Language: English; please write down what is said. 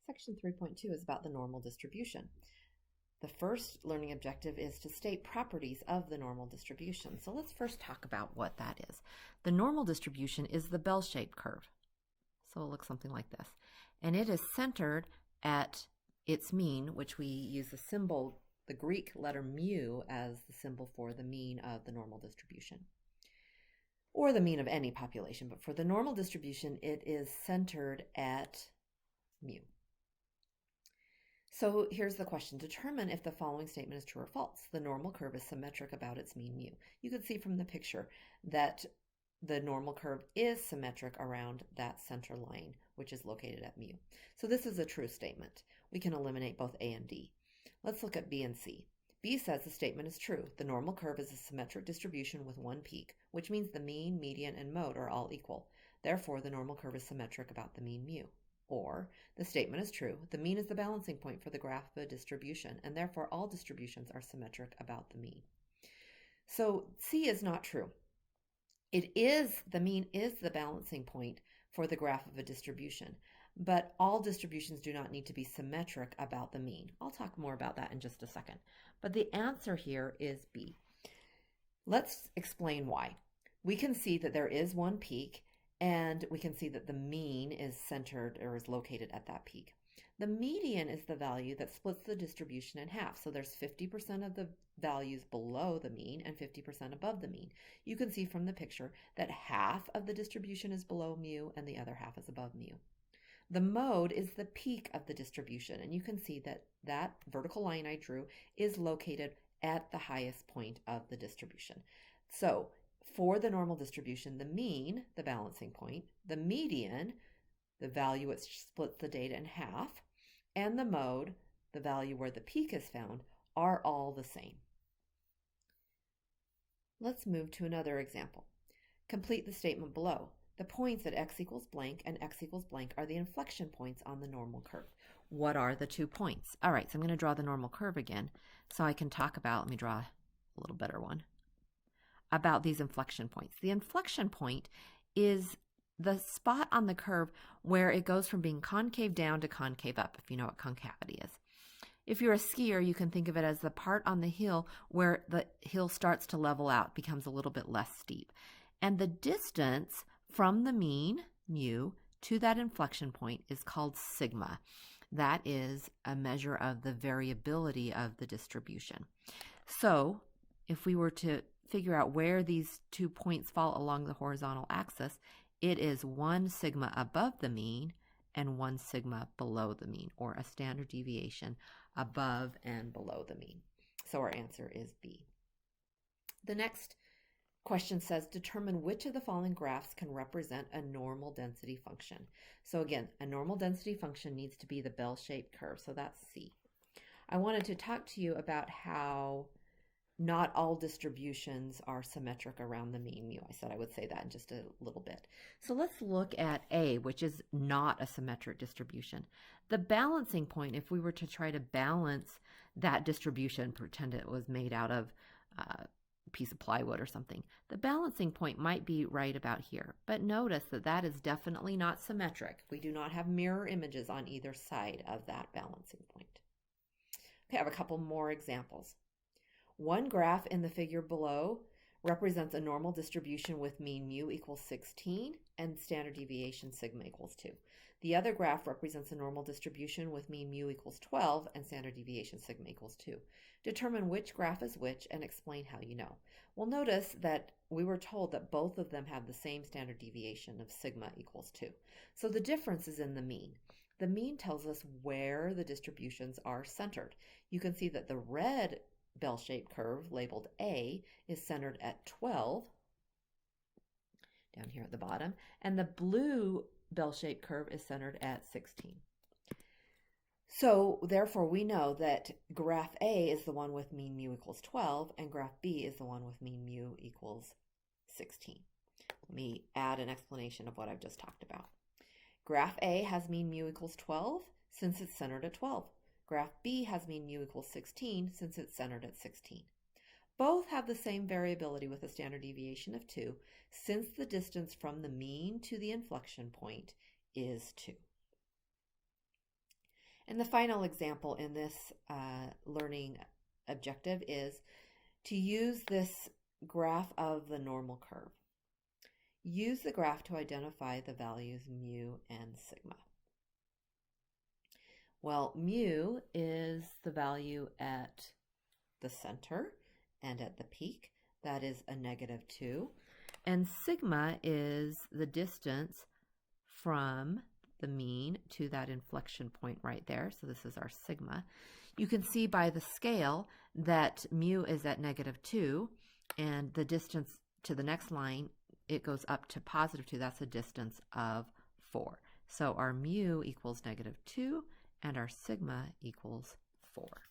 Section 3.2 is about the normal distribution. The first learning objective is to state properties of the normal distribution. So let's first talk about what that is. The normal distribution is the bell-shaped curve. So it'll look something like this. And it is centered at its mean, which we use the symbol, the Greek letter mu, as the symbol for the mean of the normal distribution, or the mean of any population. But for the normal distribution, it is centered at mu. So here's the question. Determine if the following statement is true or false. The normal curve is symmetric about its mean mu. You can see from the picture that the normal curve is symmetric around that center line, which is located at mu. So this is a true statement. We can eliminate both A and D. Let's look at B and C. B says the statement is true. The normal curve is a symmetric distribution with one peak, which means the mean, median, and mode are all equal. Therefore, the normal curve is symmetric about the mean mu. Or, the statement is true. The mean is the balancing point for the graph of a distribution, and therefore all distributions are symmetric about the mean. So C is not true. The mean is the balancing point for the graph of a distribution, but all distributions do not need to be symmetric about the mean. I'll talk more about that in just a second. But the answer here is B. Let's explain why. We can see that there is one peak, and we can see that the mean is centered or is located at that peak. The median is the value that splits the distribution in half. So there's 50% of the values below the mean and 50% above the mean. You can see from the picture that half of the distribution is below mu and the other half is above mu. The mode is the peak of the distribution, and you can see that that vertical line I drew is located at the highest point of the distribution. So for the normal distribution, the mean, the balancing point, the median, the value which splits the data in half, and the mode, the value where the peak is found, are all the same. Let's move to another example. Complete the statement below. The points at x equals blank and x equals blank are the inflection points on the normal curve. What are the 2 points? All right, so I'm going to draw the normal curve again so I can talk about, let me draw a little better one, about these inflection points. The inflection point is the spot on the curve where it goes from being concave down to concave up, if you know what concavity is. If you're a skier, you can think of it as the part on the hill where the hill starts to level out, becomes a little bit less steep. And the distance from the mean, mu, to that inflection point is called sigma. That is a measure of the variability of the distribution. So if we were to figure out where these 2 points fall along the horizontal axis, it is 1 sigma above the mean and 1 sigma below the mean, or a standard deviation above and below the mean. So our answer is B. The next question says, determine which of the following graphs can represent a normal density function. So again, a normal density function needs to be the bell-shaped curve, so that's C. I wanted to talk to you about how not all distributions are symmetric around the mean mu. I said I would say that in just a little bit. So let's look at A, which is not a symmetric distribution. The balancing point, if we were to try to balance that distribution, pretend it was made out of piece of plywood or something, the balancing point might be right about here. But notice that that is definitely not symmetric. We do not have mirror images on either side of that balancing point. Okay, I have a couple more examples. One graph in the figure below represents a normal distribution with mean mu equals 16 and standard deviation sigma equals 2. The other graph represents a normal distribution with mean mu equals 12 and standard deviation sigma equals 2. Determine which graph is which and explain how you know. Well, notice that we were told that both of them have the same standard deviation of sigma equals 2. So the difference is in the mean. The mean tells us where the distributions are centered. You can see that the red bell-shaped curve labeled A is centered at 12 down here at the bottom, and the blue bell-shaped curve is centered at 16. So therefore we know that graph A is the one with mean mu equals 12 and graph B is the one with mean mu equals 16. Let me add an explanation of what I've just talked about. Graph A has mean mu equals 12 since it's centered at 12. Graph B has mean mu equals 16 since it's centered at 16. Both have the same variability with a standard deviation of 2 since the distance from the mean to the inflection point is 2. And the final example in this learning objective is to use this graph of the normal curve. Use the graph to identify the values mu and sigma. Well, mu is the value at the center and at the peak. That is a -2. And sigma is the distance from the mean to that inflection point right there. So this is our sigma. You can see by the scale that mu is at -2, and the distance to the next line, it goes up to +2. That's a distance of 4. So our mu equals -2, and our sigma equals 4.